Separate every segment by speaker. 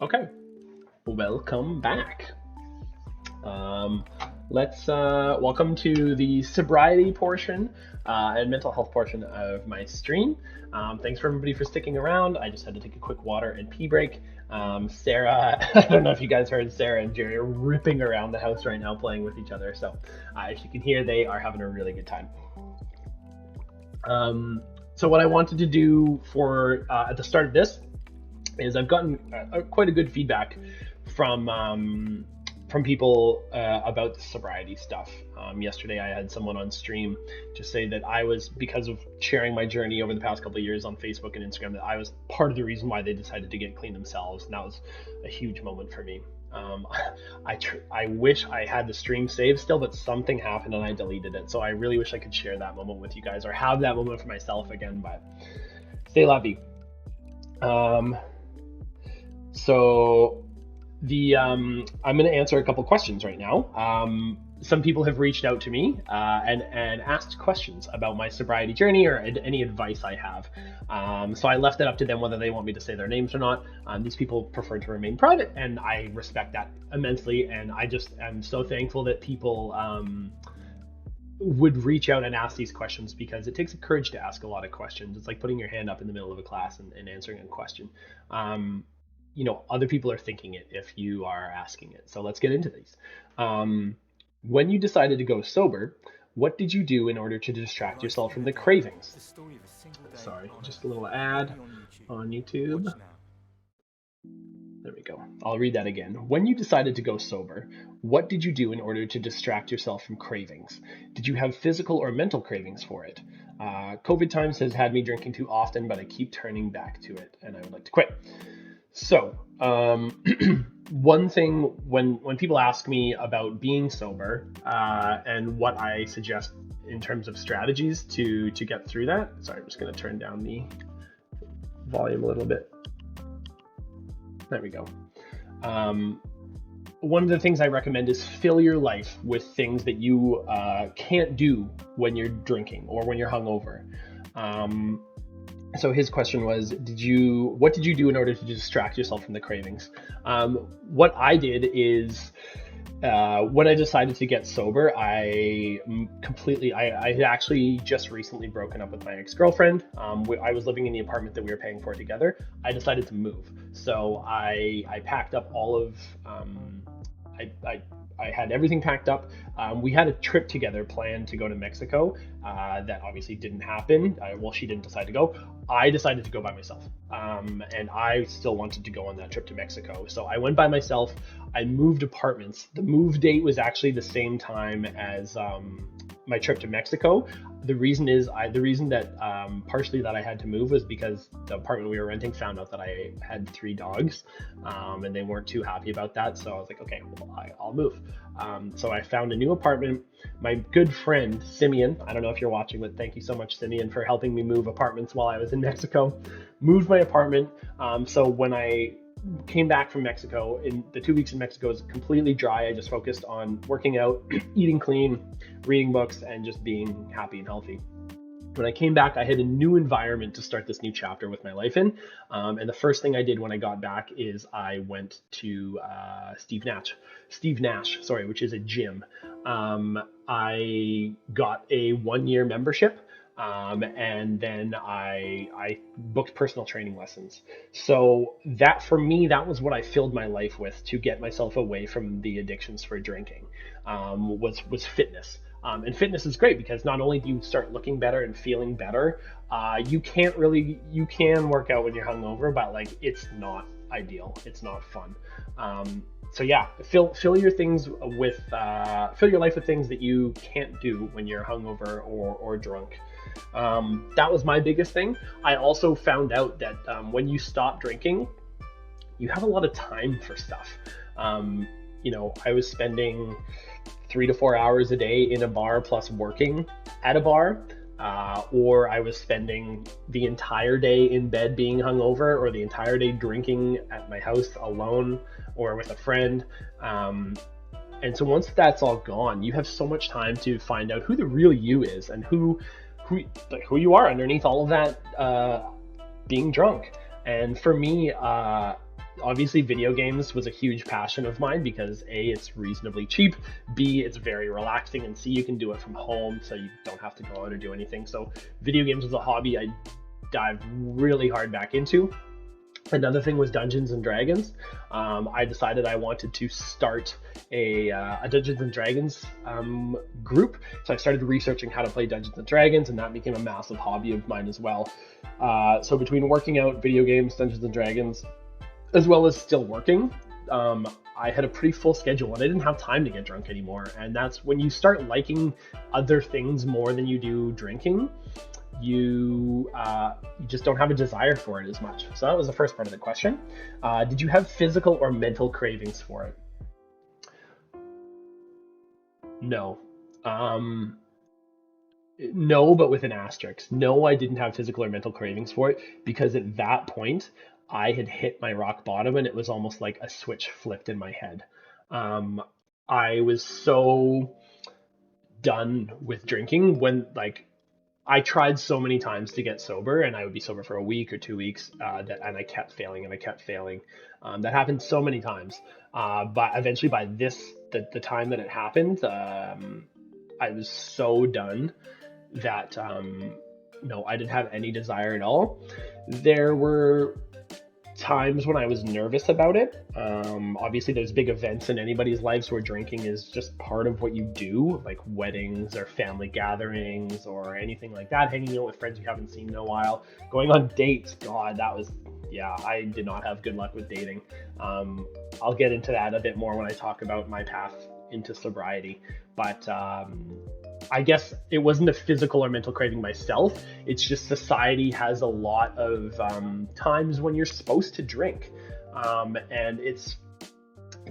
Speaker 1: Okay, welcome back. Let's welcome to the sobriety portion and mental health portion of my stream. Thanks for everybody for sticking around. I just had to take a quick water and pee break. Sarah, I don't know if you guys heard, Sarah and Jerry are ripping around the house right now playing with each other. So if you can hear, they are having a really good time. So what I wanted to do for at the start of this is I've gotten quite a good feedback from people about the sobriety stuff. Yesterday I had someone on stream just say that I was, because of sharing my journey over the past couple of years on Facebook and Instagram, that I was part of the reason why they decided to get clean themselves, and that was a huge moment for me. I wish I had the stream saved still, but something happened and I deleted it. So I really wish I could share that moment with you guys or have that moment for myself again, but stay lovey. So I'm going to answer a couple questions right now. Some people have reached out to me and asked questions about my sobriety journey or any advice I have. So I left it up to them whether they want me to say their names or not. These people prefer to remain private, and I respect that immensely. And I just am so thankful that people would reach out and ask these questions, because it takes courage to ask a lot of questions. It's like putting your hand up in the middle of a class and answering a question. Other people are thinking it if you are asking it. So let's get into these. When you decided to go sober, what did you do in order to distract yourself from the cravings? Sorry, just a little ad on YouTube. There we go. I'll read that again. When you decided to go sober, what did you do in order to distract yourself from cravings? Did you have physical or mental cravings for it? COVID times has had me drinking too often, but I keep turning back to it, and I would like to quit. So, one thing when people ask me about being sober and what I suggest in terms of strategies to get through that. Sorry, I'm just going to turn down the volume a little bit. There we go. One of the things I recommend is fill your life with things that you can't do when you're drinking or when you're hungover. So his question was, what did you do in order to distract yourself from the cravings? What I did is, when I decided to get sober, I had actually just recently broken up with my ex-girlfriend. I was living in the apartment that we were paying for together. I decided to move. So I packed up all of, I had everything packed up. We had a trip together planned to go to Mexico that obviously didn't happen. She didn't decide to go. I decided to go by myself. And I still wanted to go on that trip to Mexico. So I went by myself. I moved apartments. The move date was actually the same time as my trip to Mexico. The reason that partially that I had to move was because the apartment we were renting found out that I had 3 dogs, and they weren't too happy about that. So I was like, okay, well, I'll move. So I found a new apartment. My good friend, Simeon, I don't know if you're watching, but thank you so much, Simeon, for helping me move apartments while I was in Mexico, moved my apartment. So when I came back from Mexico, in the 2 weeks in Mexico was completely dry. I just focused on working out, eating clean, reading books, and just being happy and healthy. When I came back, I had a new environment to start this new chapter with my life in. And the first thing I did when I got back is I went to Steve Nash, which is a gym. I got a 1-year membership. And then I booked personal training lessons. So that, for me, that was what I filled my life with to get myself away from the addictions for drinking, was fitness. And fitness is great because not only do you start looking better and feeling better, you can work out when you're hungover, but like, it's not ideal. It's not fun. So yeah, fill your things with, fill your life with things that you can't do when you're hungover or drunk. That was my biggest thing. I also found out that when you stop drinking, you have a lot of time for stuff. I was spending 3 to 4 hours a day in a bar plus working at a bar, or I was spending the entire day in bed being hungover, or the entire day drinking at my house alone or with a friend. And so once that's all gone, you have so much time to find out who the real you is and who you are underneath all of that being drunk. And for me, obviously video games was a huge passion of mine because A, it's reasonably cheap, B, it's very relaxing, and C, you can do it from home so you don't have to go out or do anything. So video games was a hobby I dived really hard back into. Another thing was Dungeons and Dragons. I decided I wanted to start a Dungeons and Dragons group, so I started researching how to play Dungeons and Dragons, and that became a massive hobby of mine as well. So between working out, video games, Dungeons and Dragons, as well as still working, I had a pretty full schedule, and I didn't have time to get drunk anymore. And that's when you start liking other things more than you do drinking. You just don't have a desire for it as much. So that was the first part of the question. Did you have physical or mental cravings for it? No. No, but with an asterisk. No, I didn't have physical or mental cravings for it because at that point I had hit my rock bottom and it was almost like a switch flipped in my head. Um, I was so done with drinking when like I tried so many times to get sober, and I would be sober for a week or 2 weeks, and I kept failing and I kept failing. That happened so many times, but eventually, by the time that it happened, I was so done that no, I didn't have any desire at all. There were times when I was nervous about it. Obviously, there's big events in anybody's lives where drinking is just part of what you do, like weddings or family gatherings or anything like that, hanging out with friends you haven't seen in a while, going on dates. God, that was, yeah, I did not have good luck with dating. I'll get into that a bit more when I talk about my path into sobriety. But I guess it wasn't a physical or mental craving myself. It's just society has a lot of times when you're supposed to drink, and it's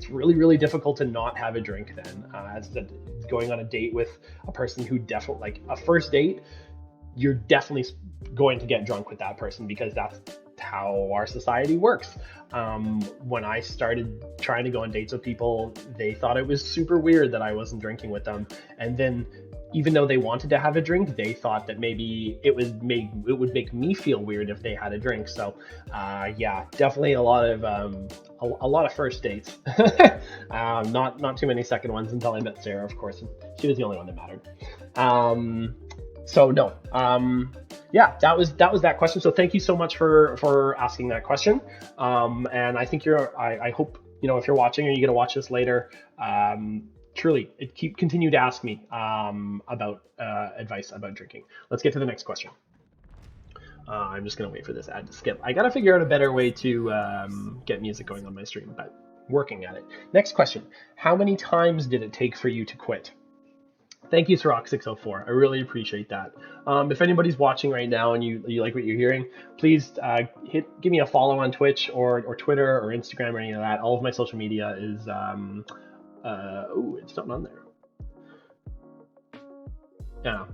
Speaker 1: really really difficult to not have a drink then. As I said, going on a date with a person who definitely like a first date, you're definitely going to get drunk with that person because that's how our society works. When I started trying to go on dates with people, they thought it was super weird that I wasn't drinking with them, and then even though they wanted to have a drink, they thought that maybe it would make me feel weird if they had a drink. So, yeah, definitely a lot of first dates. Not too many second ones until I met Sarah, of course. She was the only one that mattered. So no, yeah, that was that question. So thank you so much for asking that question. And I think I hope, if you're watching or you're gonna watch this later, truly, continue to ask me about advice about drinking. Let's get to the next question. I'm just gonna wait for this ad to skip. I gotta figure out a better way to get music going on my stream, but working at it. Next question: how many times did it take for you to quit? Thank you, Sirach604. I really appreciate that. If anybody's watching right now and you like what you're hearing, please give me a follow on Twitch or Twitter or Instagram or any of that. All of my social media is it's not on there.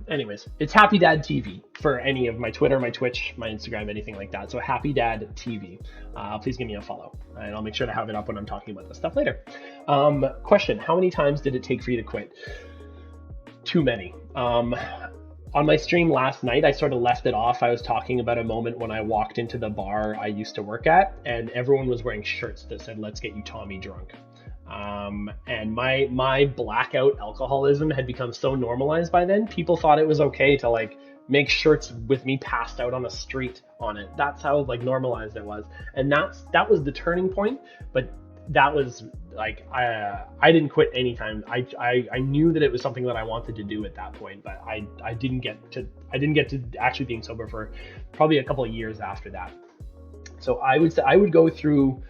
Speaker 1: Anyways, it's Happy Dad TV for any of my Twitter, my Twitch, my Instagram, anything like that. So Happy Dad TV. Please give me a follow, and I'll make sure to have it up when I'm talking about this stuff later. Question: how many times did it take for you to quit? Too many. On my stream last night, I sort of left it off. I was talking about a moment when I walked into the bar I used to work at, and everyone was wearing shirts that said, "Let's get you Tommy drunk." And my blackout alcoholism had become so normalized by then, people thought it was okay to like make shirts with me passed out on a street on it. That's how like normalized it was. And that was the turning point. But that was like, I didn't quit anytime. I knew that it was something that I wanted to do at that point, but I didn't get to actually being sober for probably a couple of years after that. So I would say I would go through,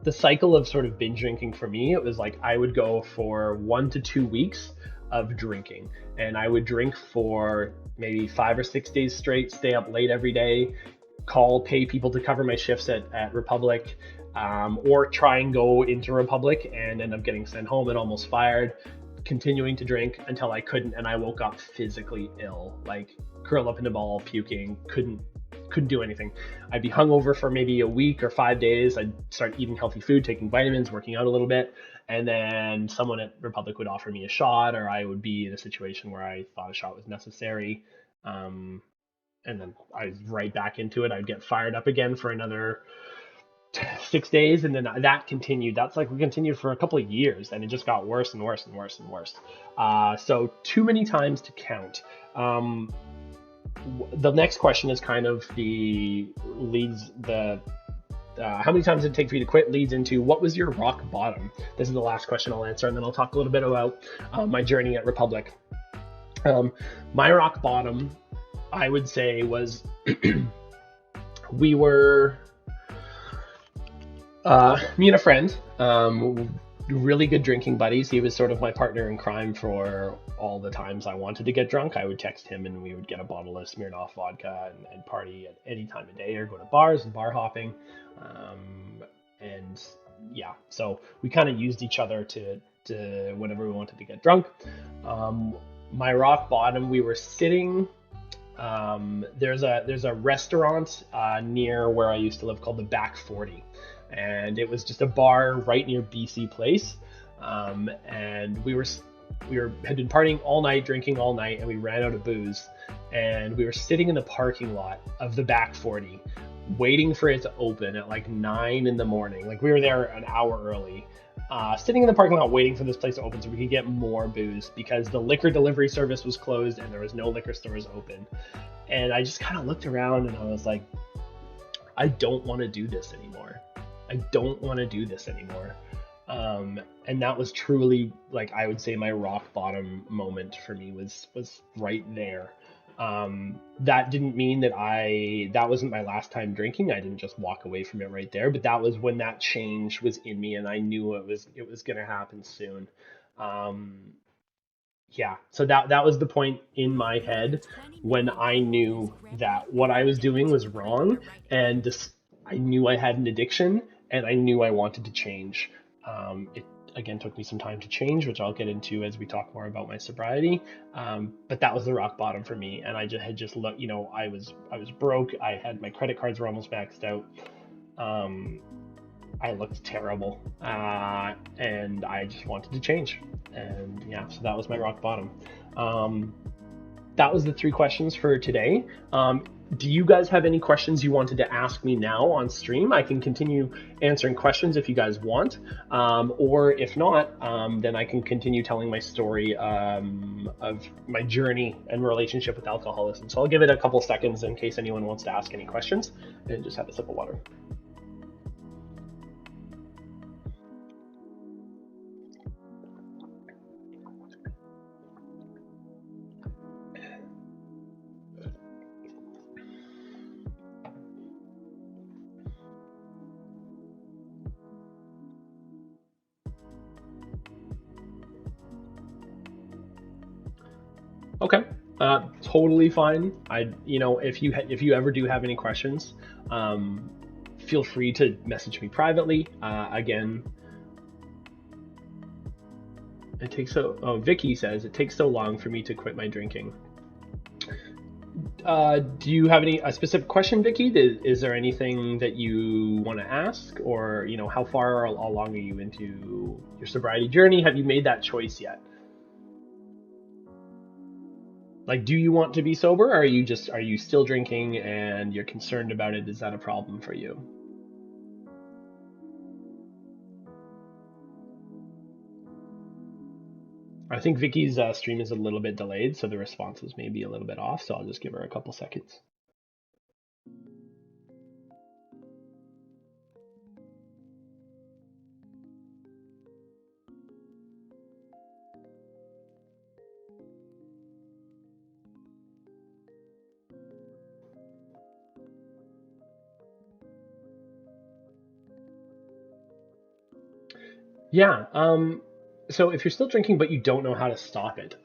Speaker 1: the cycle of sort of binge drinking for me. It was like I would go for 1 to 2 weeks of drinking, and I would drink for maybe 5 or 6 days straight, stay up late every day, pay people to cover my shifts at Republic, or try and go into Republic and end up getting sent home and almost fired, continuing to drink until I couldn't, and I woke up physically ill, like curl up in a ball, puking, couldn't do anything. I'd be hungover for maybe a week or 5 days. I'd start eating healthy food, taking vitamins, working out a little bit, and then someone at Republic would offer me a shot, or I would be in a situation where I thought a shot was necessary, and then I was right back into it. I'd get fired up again for another 6 days, and then that continued. That's like we continued for a couple of years, and it just got worse and worse and worse and worse. So too many times to count. The next question is kind of how many times did it take for you to quit leads into what was your rock bottom? This is the last question I'll answer, and then I'll talk a little bit about my journey at Republic. My rock bottom, I would say, was we were me and a friend, really good drinking buddies. He was sort of my partner in crime for all the times I wanted to get drunk. I would text him and we would get a bottle of Smirnoff vodka and party at any time of day or go to bars and bar hopping. And yeah, so we kind of used each other to whenever we wanted to get drunk. My rock bottom, we were sitting, there's a restaurant near where I used to live called the Back 40. And it was just a bar right near BC Place. And we had been partying all night, drinking all night, and we ran out of booze. And we were sitting in the parking lot of the Back 40, waiting for it to open at like 9 in the morning. Like we were there an hour early, sitting in the parking lot waiting for this place to open so we could get more booze because the liquor delivery service was closed and there was no liquor stores open. And I just kind of looked around and I was like, I don't want to do this anymore. I don't want to do this anymore. And that was truly, like, I would say my rock bottom moment for me was right there. That didn't mean that wasn't my last time drinking. I didn't just walk away from it right there, but that was when that change was in me and I knew it was going to happen soon. Yeah, so that was the point in my head when I knew that what I was doing was wrong, and I knew I had an addiction, and I knew I wanted to change. It again took me some time to change, which I'll get into as we talk more about my sobriety. But that was the rock bottom for me, and I just looked. I was broke. I had my credit cards were almost maxed out. I looked terrible, and I just wanted to change. And yeah, so that was my rock bottom. That was the 3 questions for today. Do you guys have any questions you wanted to ask me now on stream? I can continue answering questions if you guys want, or if not, then I can continue telling my story of my journey and relationship with alcoholism. So I'll give it a couple seconds in case anyone wants to ask any questions, and just have a sip of water. Okay, totally fine. If you ever do have any questions, feel free to message me privately. Again, Vicky says it takes so long for me to quit my drinking. Do you have a specific question, Vicky? Is there anything that you want to ask, or how far along are you into your sobriety journey? Have you made that choice yet? Like, do you want to be sober, or are you still drinking and you're concerned about it? Is that a problem for you? I think Vicky's stream is a little bit delayed, so the responses may be a little bit off, so I'll just give her a couple seconds. Yeah, so if you're still drinking but you don't know how to stop it,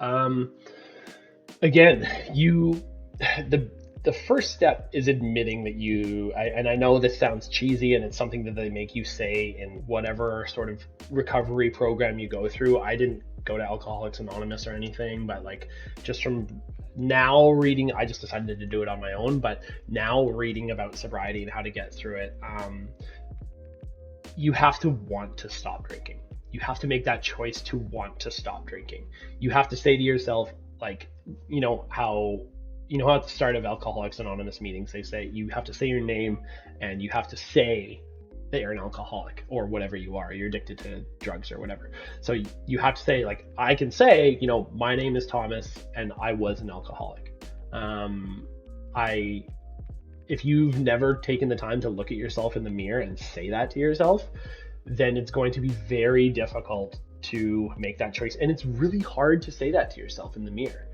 Speaker 1: again, the first step is admitting that and I know this sounds cheesy and it's something that they make you say in whatever sort of recovery program you go through. I didn't go to Alcoholics Anonymous or anything, but like just from now reading, I just decided to do it on my own, but now reading about sobriety and how to get through it, you have to want to stop drinking. You have to make that choice to want to stop drinking. You have to say to yourself, like, how at the start of Alcoholics Anonymous meetings, they say you have to say your name and you have to say that you're an alcoholic or whatever you are. You're addicted to drugs or whatever. So you have to say, like, I can say, my name is Thomas and I was an alcoholic. I If you've never taken the time to look at yourself in the mirror and say that to yourself, then it's going to be very difficult to make that choice. And it's really hard to say that to yourself in the mirror.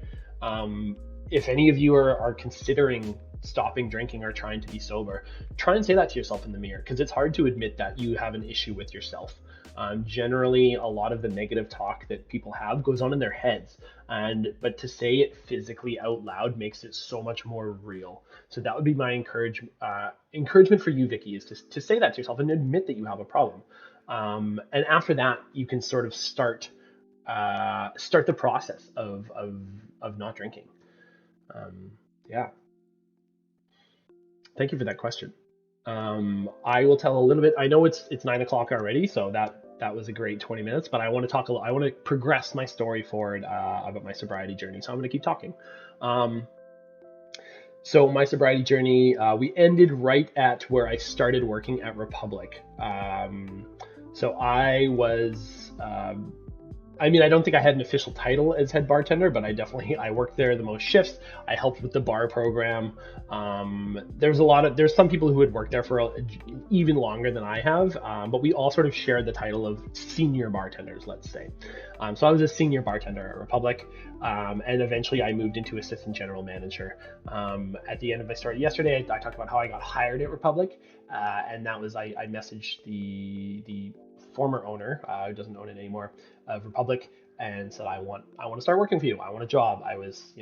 Speaker 1: If any of you are considering stopping drinking or trying to be sober, try and say that to yourself in the mirror, because it's hard to admit that you have an issue with yourself. Generally, a lot of the negative talk that people have goes on in their heads, but to say it physically out loud makes it so much more real. So that would be my encouragement for you, Vicky, is to say that to yourself and admit that you have a problem. And after that, you can sort of start the process of not drinking. Yeah. Thank you for that question. I will tell a little bit. I know it's 9 o'clock already, so that was a great 20 minutes. But I want to I want to progress my story forward about my sobriety journey. So I'm going to keep talking. So my sobriety journey, we ended right at where I started working at Republic. So I was. I don't think I had an official title as head bartender, but I worked there the most shifts. I helped with the bar program. There's some people who had worked there for even longer than I have, but we all sort of shared the title of senior bartenders, let's say. So I was a senior bartender at Republic, and eventually I moved into assistant general manager. At the end of my story yesterday, I talked about how I got hired at Republic, and that was I messaged the former owner, who doesn't own it anymore, of Republic, and said, I want to start working for you. I want a job. I was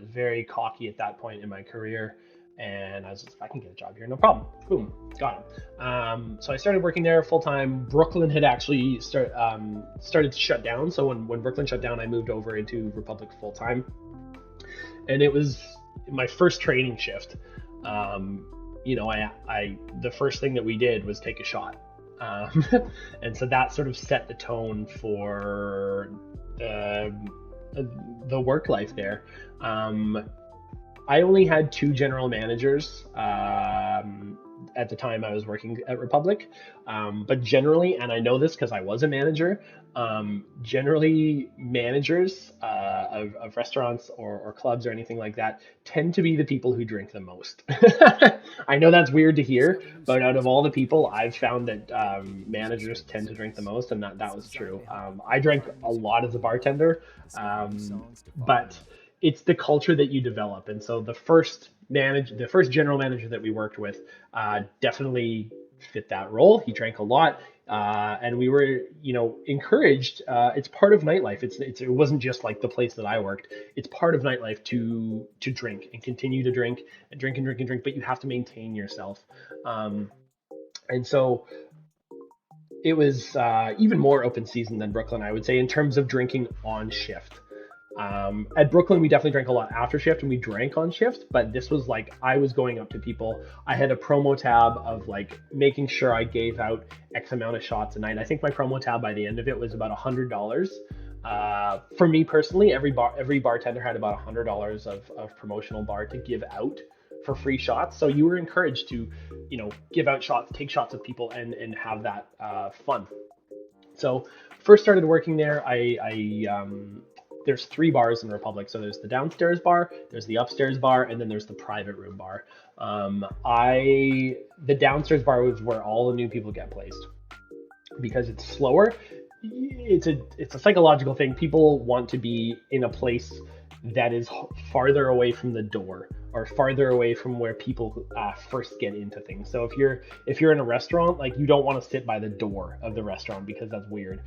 Speaker 1: very cocky at that point in my career, and I was just, I can get a job here, no problem. Boom, got him. So I started working there full time. Brooklyn had actually started to shut down. So when Brooklyn shut down, I moved over into Republic full time, and it was my first training shift. The first thing that we did was take a shot. And so that sort of set the tone for the work life there. I only had 2 general managers at the time I was working at Republic, but generally, and I know this because I was a manager, generally managers of restaurants or clubs or anything like that tend to be the people who drink the most. I know that's weird to hear, but out of all the people, I've found that managers tend to drink the most, and that was true. I drank a lot as a bartender, but it's the culture that you develop. And so the first general manager that we worked with definitely fit that role. He drank a lot, and we were, encouraged. It's part of nightlife. It wasn't just like the place that I worked. It's part of nightlife to drink and continue to drink and drink and drink and drink, but you have to maintain yourself. And so it was even more open season than Brooklyn, I would say, in terms of drinking on shift. At Brooklyn, we definitely drank a lot after shift, and we drank on shift, but this was like, I was going up to people. I had a promo tab of like making sure I gave out X amount of shots a night. I think my promo tab by the end of it was about $100. For me personally, every bartender had about $100 of promotional bar to give out for free shots. So you were encouraged to, give out shots, take shots of people, and have that fun. So first started working there, there's 3 bars in Republic. So there's the downstairs bar, there's the upstairs bar, and then there's the private room bar. The downstairs bar was where all the new people get placed because it's slower. It's a psychological thing. People want to be in a place that is farther away from the door or farther away from where people first get into things. So if you're in a restaurant, like, you don't want to sit by the door of the restaurant because that's weird.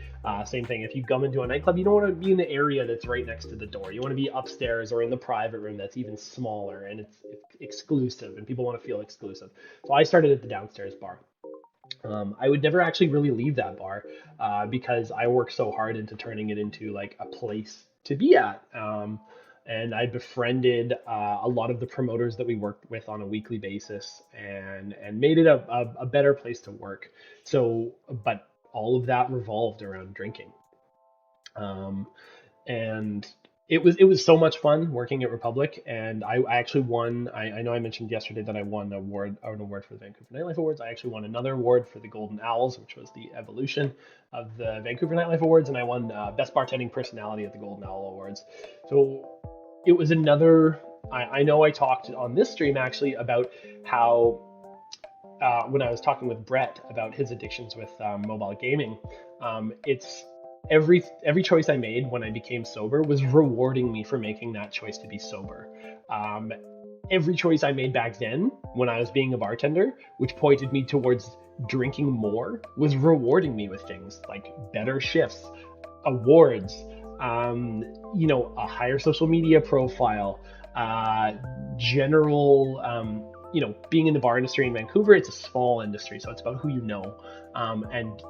Speaker 1: Same thing, if you come into a nightclub, you don't want to be in the area that's right next to the door. You want to be upstairs or in the private room that's even smaller, and it's exclusive, and people want to feel exclusive. So I started at the downstairs bar. I would never actually really leave that bar because I worked so hard into turning it into like a place to be at. And I befriended a lot of the promoters that we worked with on a weekly basis, and made it a better place to work. So, but all of that revolved around drinking. And it was so much fun working at Republic, and I actually won. I know I mentioned yesterday that I won an award for the Vancouver Nightlife Awards. I actually won another award for the Golden Owls, which was the evolution of the Vancouver Nightlife Awards, and I won Best Bartending Personality at the Golden Owl Awards. So it was another. I know I talked on this stream actually about how when I was talking with Brett about his addictions with mobile gaming, it's every choice I made when I became sober was rewarding me for making that choice to be sober. Um, every choice I made back then when I was being a bartender, which pointed me towards drinking more, was rewarding me with things like better shifts, awards, a higher social media profile, uh, general, being in the bar industry in Vancouver. It's a small industry, so it's about who you know, and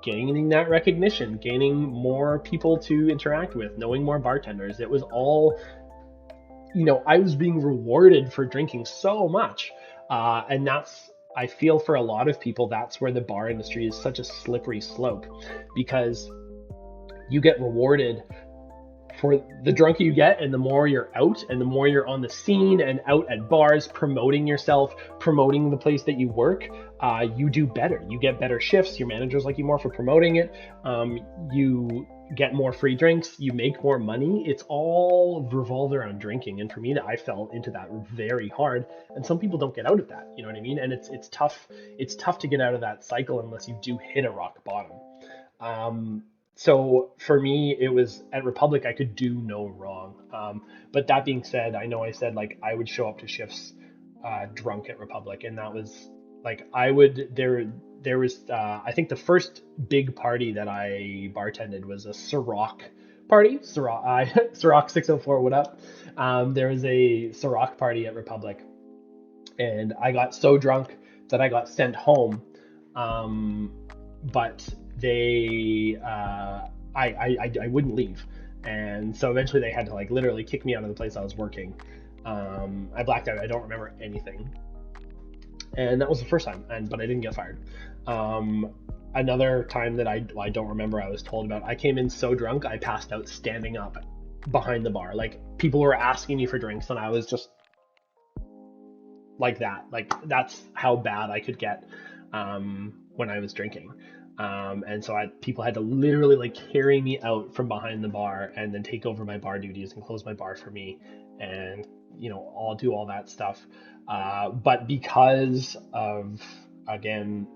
Speaker 1: gaining that recognition, gaining more people to interact with, knowing more bartenders. It was all, I was being rewarded for drinking so much. And I feel for a lot of people, that's where the bar industry is such a slippery slope, because you get rewarded for the drunker you get and the more you're out and the more you're on the scene and out at bars promoting yourself, promoting the place that you work. You do better, you get better shifts, your managers like you more for promoting it, you get more free drinks, you make more money. It's all revolved around drinking, and for me, I fell into that very hard, and some people don't get out of that, you know what I mean? And it's tough to get out of that cycle unless you do hit a rock bottom. So for me, it was at Republic, I could do no wrong. But that being said, I know I said like I would show up to shifts drunk at Republic, and that was like there was I think the first big party that I bartended was a Ciroc party. Ciroc 604, what up? There was a Ciroc party at Republic, and I got so drunk that I got sent home. But they I wouldn't leave, and so eventually they had to like literally kick me out of the place I was working. I blacked out, I don't remember anything, and that was the first time, but I didn't get fired. Another time that I don't remember, I was told about, I came in so drunk I passed out standing up behind the bar. Like people were asking me for drinks and I was just like that. Like that's how bad I could get when I was drinking. And so people had to literally like carry me out from behind the bar and then take over my bar duties and close my bar for me, and all do all that stuff. But because of, again,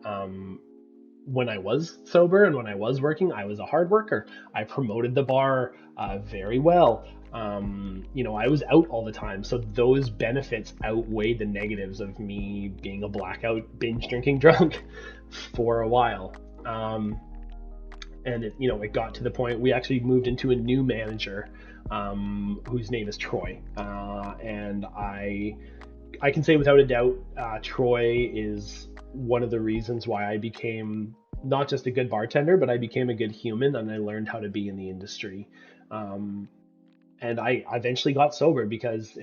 Speaker 1: when I was sober and when I was working, I was a hard worker. I promoted the bar very well. I was out all the time, so those benefits outweighed the negatives of me being a blackout binge drinking drunk for a while. And it got to the point we actually moved into a new manager, whose name is Troy, and I can say without a doubt, Troy is one of the reasons why I became not just a good bartender, but I became a good human, and I learned how to be in the industry. And I eventually got sober because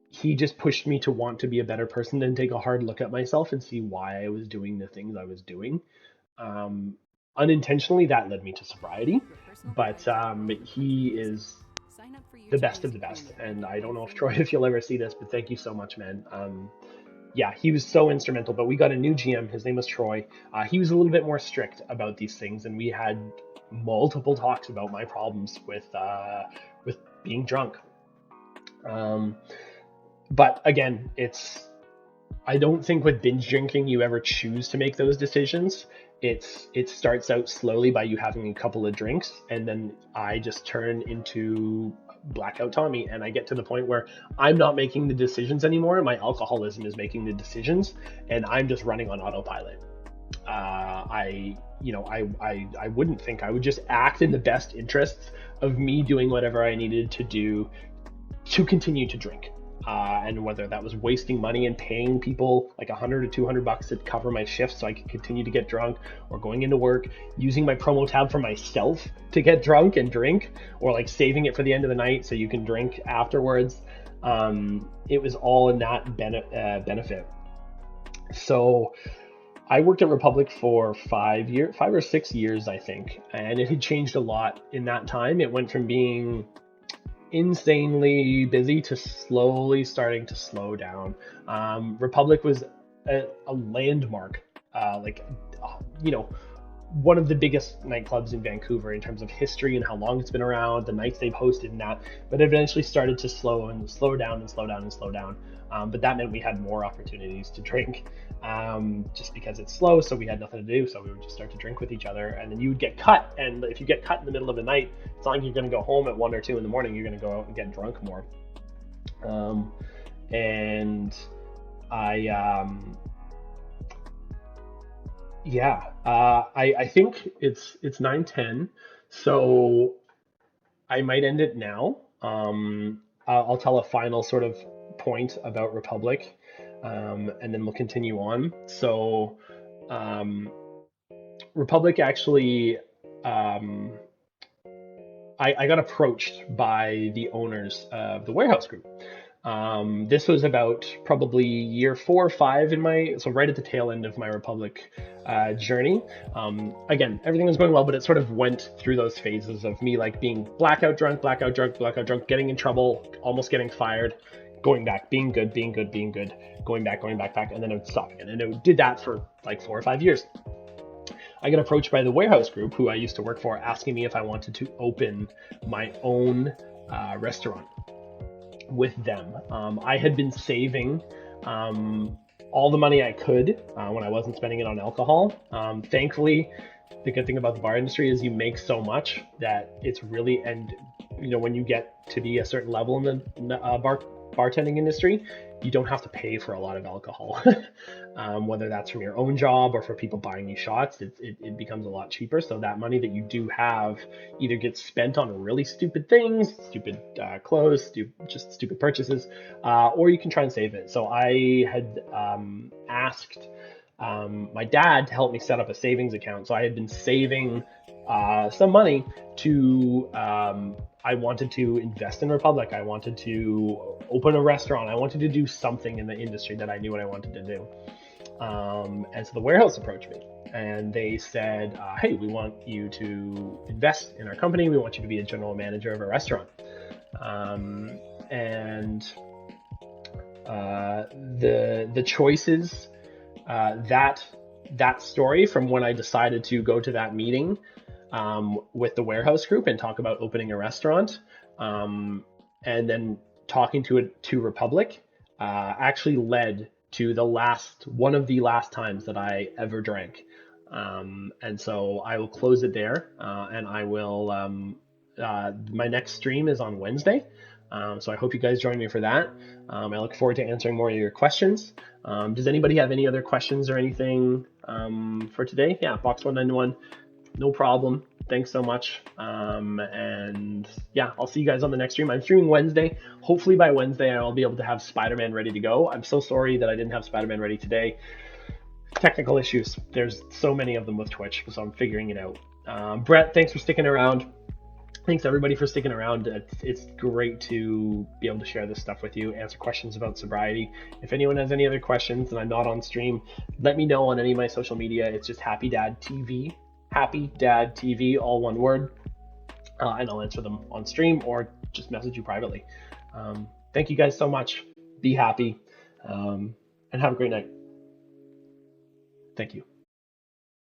Speaker 1: he just pushed me to want to be a better person and take a hard look at myself and see why I was doing the things I was doing. Unintentionally, that led me to sobriety, but he is the best of the best. And I don't know if Troy, if you'll ever see this, but thank you so much, man. Yeah, he was so instrumental, but we got a new GM. His name was Troy. He was a little bit more strict about these things, and we had multiple talks about my problems with being drunk. But again, I don't think with binge drinking you ever choose to make those decisions. It starts out slowly by you having a couple of drinks, and then I just turn into blackout Tommy, and I get to the point where I'm not making the decisions anymore. My alcoholism is making the decisions, and I'm just running on autopilot. I wouldn't think, I would just act in the best interests of me doing whatever I needed to do to continue to drink. And whether that was wasting money and paying people like $100 to $200 to cover my shifts so I could continue to get drunk, or going into work, using my promo tab for myself to get drunk and drink, or like saving it for the end of the night so you can drink afterwards. It was all in that benefit. So I worked at Republic for 5 or 6 years, I think, and it had changed a lot in that time. It went from being insanely busy to slowly starting to slow down. Republic was a landmark, like, you know, one of the biggest nightclubs in Vancouver in terms of history and how long it's been around, the nights they've hosted and that, but eventually started to slow down. But that meant we had more opportunities to drink, just because it's slow. So we had nothing to do. So we would just start to drink with each other, and then you would get cut. And if you get cut in the middle of the night, it's not like you're going to go home at 1 or 2 in the morning. You're going to go out and get drunk more. And I, I think it's 9:10, so I might end it now. I'll tell a final sort of point about Republic, and then we'll continue on. So, Republic actually, I got approached by the owners of the warehouse group. This was about probably year 4 or 5 so right at the tail end of my Republic journey. Again, everything was going well, but it sort of went through those phases of me like being blackout drunk, getting in trouble, almost getting fired, going back, being good, going back, and then it would stop again. And it did that for like 4 or 5 years. I got approached by the warehouse group, who I used to work for, asking me if I wanted to open my own restaurant with them. I had been saving all the money I could when I wasn't spending it on alcohol. Thankfully, the good thing about the bar industry is you make so much that it's really, and when you get to be a certain level in the bartending industry, you don't have to pay for a lot of alcohol. Whether that's from your own job or for people buying you shots, it becomes a lot cheaper. So that money that you do have either gets spent on really stupid things, stupid clothes, just stupid purchases, or you can try and save it. So I had asked my dad to help me set up a savings account. So I had been saving some money to, I wanted to invest in Republic. I wanted to open a restaurant. I wanted to do something in the industry that I knew what I wanted to do. And so the warehouse approached me and they said, hey, we want you to invest in our company. We want you to be a general manager of a restaurant. And the choices, that story from when I decided to go to that meeting with the warehouse group and talk about opening a restaurant, and then talking to Republic, actually led to one of the last times that I ever drank. And so I will close it there, and I will, my next stream is on Wednesday. So I hope you guys join me for that. I look forward to answering more of your questions. Does anybody have any other questions or anything for today? Yeah, Box 191, no problem. Thanks so much. And yeah, I'll see you guys on the next stream. I'm streaming Wednesday. Hopefully by Wednesday, I'll be able to have Spider-Man ready to go. I'm so sorry that I didn't have Spider-Man ready today. Technical issues. There's so many of them with Twitch, so I'm figuring it out. Brett, thanks for sticking around. Thanks everybody for sticking around. It's great to be able to share this stuff with you, answer questions about sobriety. If anyone has any other questions and I'm not on stream, let me know on any of my social media. It's just Happy Dad TV, all one word, and I'll answer them on stream or just message you privately. Thank you guys so much. Be happy, and have a great night. Thank you.